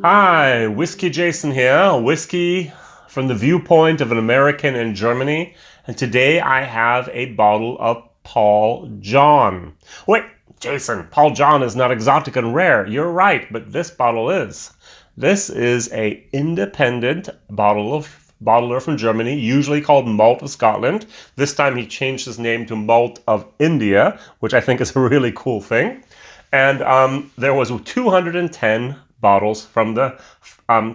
Hi, Whiskey Jason here. Whiskey from the viewpoint of an American in Germany. And today I have a bottle of Paul John. Wait, Jason, Paul John is not exotic and rare. You're right, but this bottle is. This is a independent bottler from Germany, usually called Malt of Scotland. This time he changed his name to Malt of India, which I think is a really cool thing. And there was 210 bottles from the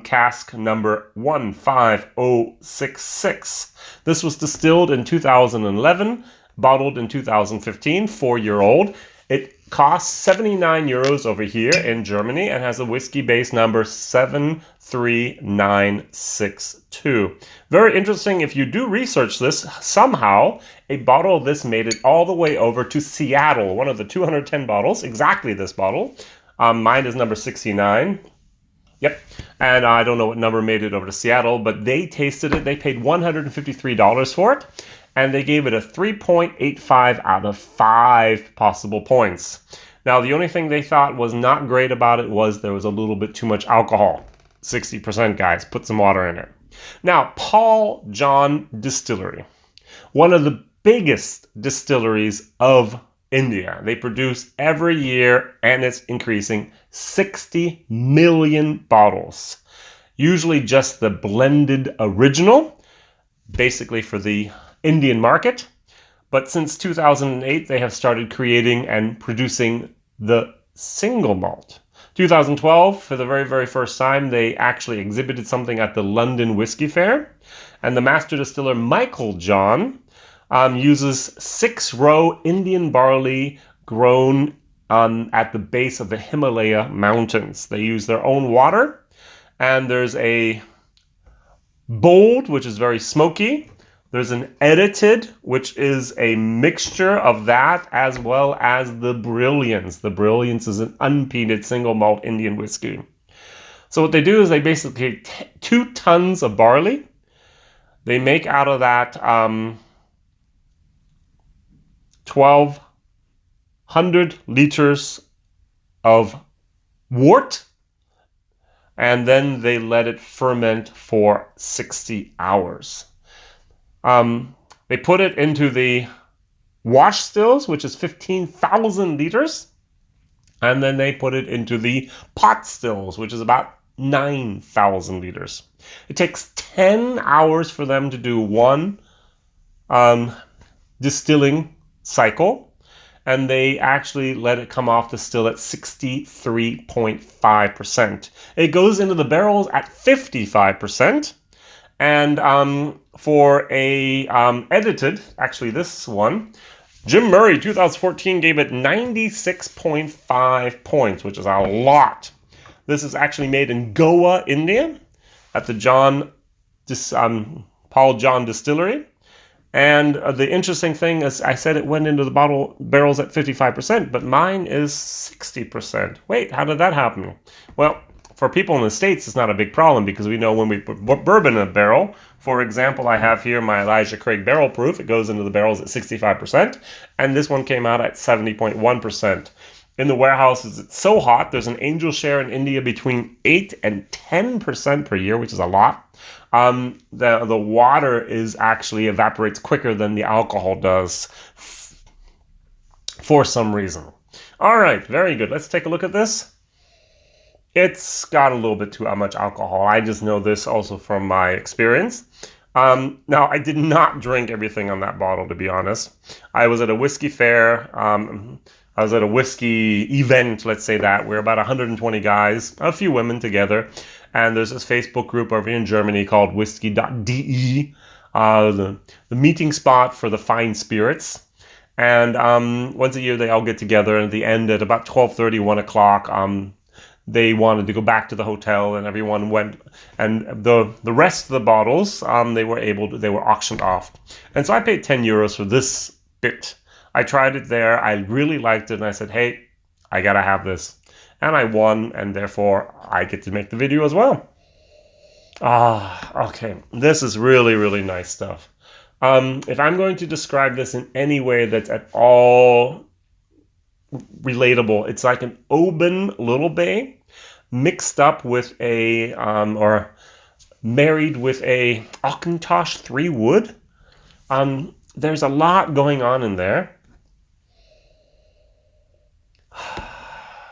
cask number 15066. This was distilled in 2011, bottled in 2015, 4-year-old. It costs 79 euros over here in Germany and has a whiskey base number 73962. Very interesting. If you do research this, somehow a bottle of this made it all the way over to Seattle, one of the 210 bottles, exactly this bottle. Mine is number 69. Yep. And I don't know what number made it over to Seattle, but they tasted it. They paid $153 for it. And they gave it a 3.85 out of 5 possible points. Now, the only thing they thought was not great about it was there was a little bit too much alcohol. 60%, guys. Put some water in it. Now, Paul John Distillery, one of the biggest distilleries of India. They produce every year, and it's increasing, 60 million bottles. Usually just the blended original, basically for the Indian market. But since 2008, they have started creating and producing the single malt. 2012, for the very, very first time, they actually exhibited something at the London Whiskey Fair. And the master distiller, Michael John, uses 6-row Indian barley grown at the base of the Himalaya mountains. They use their own water. And there's a bold, which is very smoky. There's an edited, which is a mixture of that as well as the Brilliance. The Brilliance is an unpeated single malt Indian whiskey. So what they do is they basically take 2 tons of barley. They make out of that 1,200 liters of wort, and then they let it ferment for 60 hours. They put it into the wash stills, which is 15,000 liters. And then they put it into the pot stills, which is about 9,000 liters. It takes 10 hours for them to do one distilling cycle. And they actually let it come off the still at 63.5%. It goes into the barrels at 55%. And for a edited, actually this one, Jim Murray 2014 gave it 96.5 points, which is a lot. This is actually made in Goa, India, at the Paul John Distillery. And the interesting thing is, I said it went into the barrels at 55%, but mine is 60%. Wait, how did that happen? Well, for people in the States, it's not a big problem because we know when we put bourbon in a barrel, for example, I have here my Elijah Craig Barrel Proof. It goes into the barrels at 65%, and this one came out at 70.1%. In the warehouses, it's so hot. There's an angel share in India between 8 and 10% per year, which is a lot. The water actually evaporates quicker than the alcohol does for some reason. All right, very good. Let's take a look at this. It's got a little bit too much alcohol. I just know this also from my experience. Now, I did not drink everything on that bottle, to be honest. I was at a whiskey fair. I was at a whiskey event, let's say that. We're about 120 guys, a few women together. And there's this Facebook group over in Germany called whiskey.de, the meeting spot for the fine spirits. And once a year, they all get together. And at the end, at about 12:30, 1 o'clock, they wanted to go back to the hotel, and everyone went. And the rest of the bottles, they were auctioned off. And so I paid 10 euros for this bit. I tried it there. I really liked it, and I said, "Hey, I gotta have this." And I won, and therefore I get to make the video as well. Okay. This is really, really nice stuff. If I'm going to describe this in any way that's at all relatable, it's like an Oban Little Bay mixed up with a, or married with a Auchentosh 3 wood. There's a lot going on in there.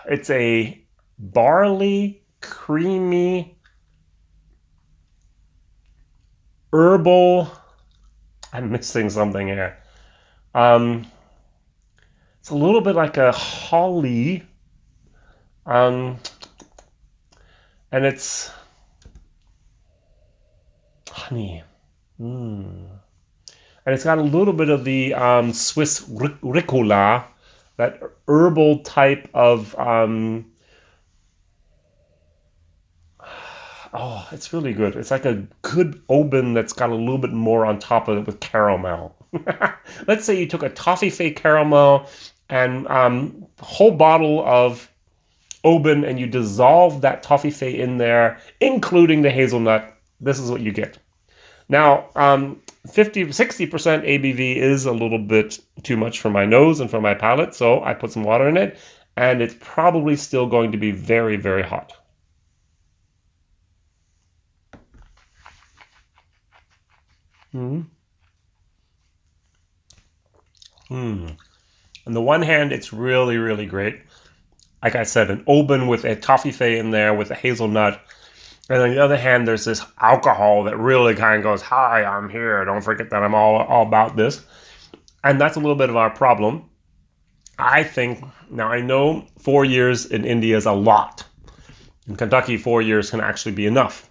It's a barley, creamy, herbal. I'm missing something here. It's a little bit like a holly. And it's honey. And it's got a little bit of the Swiss Ricola, that herbal type of, oh, it's really good. It's like a good Oban that's got a little bit more on top of it with caramel. Let's say you took a Toffifee caramel and a whole bottle of Oban and you dissolve that Toffifee in there, including the hazelnut. This is what you get. Now, 60% ABV is a little bit too much for my nose and for my palate, so I put some water in it, and it's probably still going to be very, very hot. On the one hand, it's really, really great. Like I said, an Oban with a Toffifee in there with a hazelnut. And on the other hand, there's this alcohol that really kind of goes, hi, I'm here. Don't forget that I'm all about this. And that's a little bit of our problem. I think, now I know 4 years in India is a lot. In Kentucky, 4 years can actually be enough.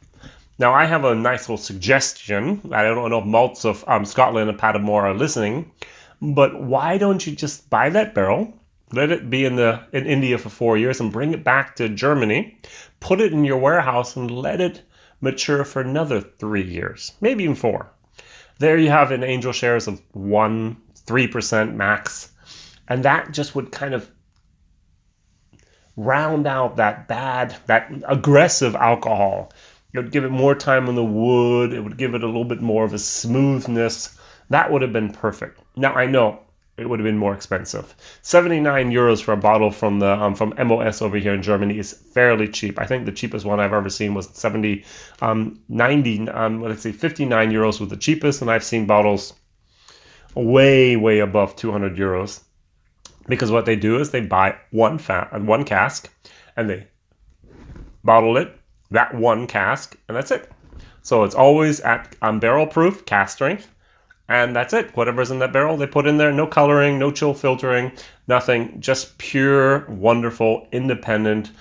Now, I have a nice little suggestion. I don't know if malts of Scotland and Padmore are listening, but why don't you just buy that barrel, let it be in India for 4 years, and bring it back to Germany, put it in your warehouse, and let it mature for another 3 years, maybe even 4. There you have an angel shares of 1-3% max, and that just would kind of round out that aggressive alcohol. It would give it more time on the wood. It would give it a little bit more of a smoothness. That would have been perfect. Now, I know it would have been more expensive. 79 euros for a bottle from the from MOS over here in Germany is fairly cheap. I think the cheapest one I've ever seen was 59 euros was the cheapest, and I've seen bottles way, way above 200 euros. Because what they do is they buy one cask, and they bottle it, that one cask, and that's it. So it's always at barrel proof, cask strength, and that's it. Whatever's in that barrel, they put in there. No coloring, no chill filtering, nothing. Just pure, wonderful, independent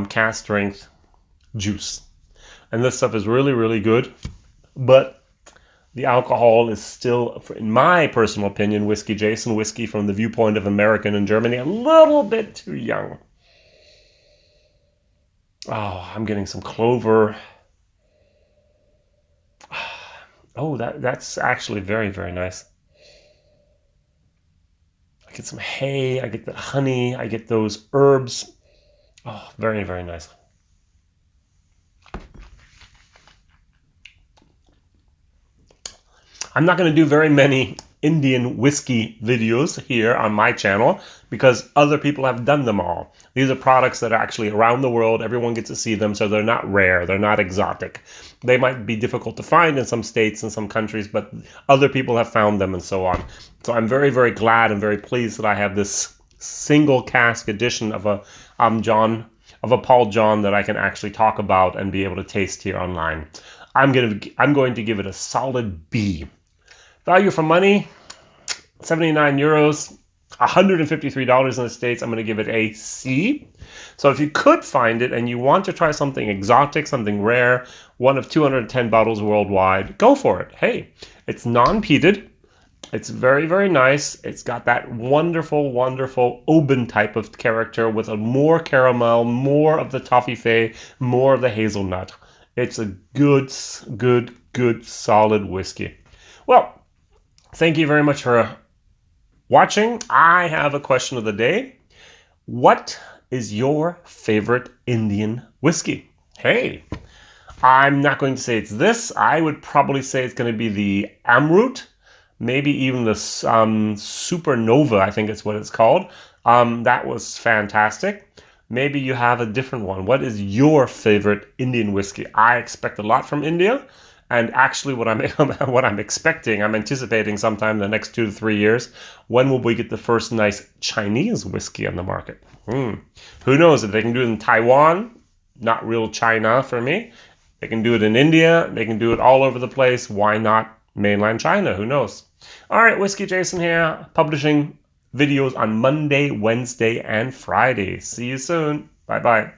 cask strength juice. And this stuff is really, really good. But the alcohol is still, in my personal opinion, Whiskey Jason, whiskey from the viewpoint of American and Germany, a little bit too young. Oh, I'm getting some clover. Oh, that's actually very, very nice. I get some hay, I get the honey, I get those herbs. Oh, very, very nice. I'm not going to do very many Indian whiskey videos here on my channel because other people have done them all. These are products that are actually around the world. Everyone gets to see them, so they're not rare. They're not exotic. They might be difficult to find in some states and some countries, but other people have found them and so on. So I'm very, very glad and very pleased that I have this single cask edition of a Paul John that I can actually talk about and be able to taste here online. I'm going to give it a solid B. Value for money, 79 euros, $153 in the States. I'm going to give it a C. So if you could find it and you want to try something exotic, something rare, one of 210 bottles worldwide, go for it. Hey, it's non-peated. It's very, very nice. It's got that wonderful, wonderful Oban type of character with a more caramel, more of the Toffifee, more of the hazelnut. It's a good, solid whiskey. Well, thank you very much for watching. I have a question of the day. What is your favorite Indian whiskey? Hey, I'm not going to say it's this. I would probably say it's going to be the Amrut, maybe even the Supernova, I think it's what it's called. That was fantastic. maybe you have a different one. What is your favorite Indian whiskey? I expect a lot from India. And actually, what I'm what I'm expecting, I'm anticipating sometime in the next 2 to 3 years. When will we get the first nice Chinese whiskey on the market? Who knows if they can do it in Taiwan? Not real China for me. They can do it in India. They can do it all over the place. Why not mainland China? Who knows? All right, Whiskey Jason here, publishing videos on Monday, Wednesday, and Friday. See you soon. Bye bye.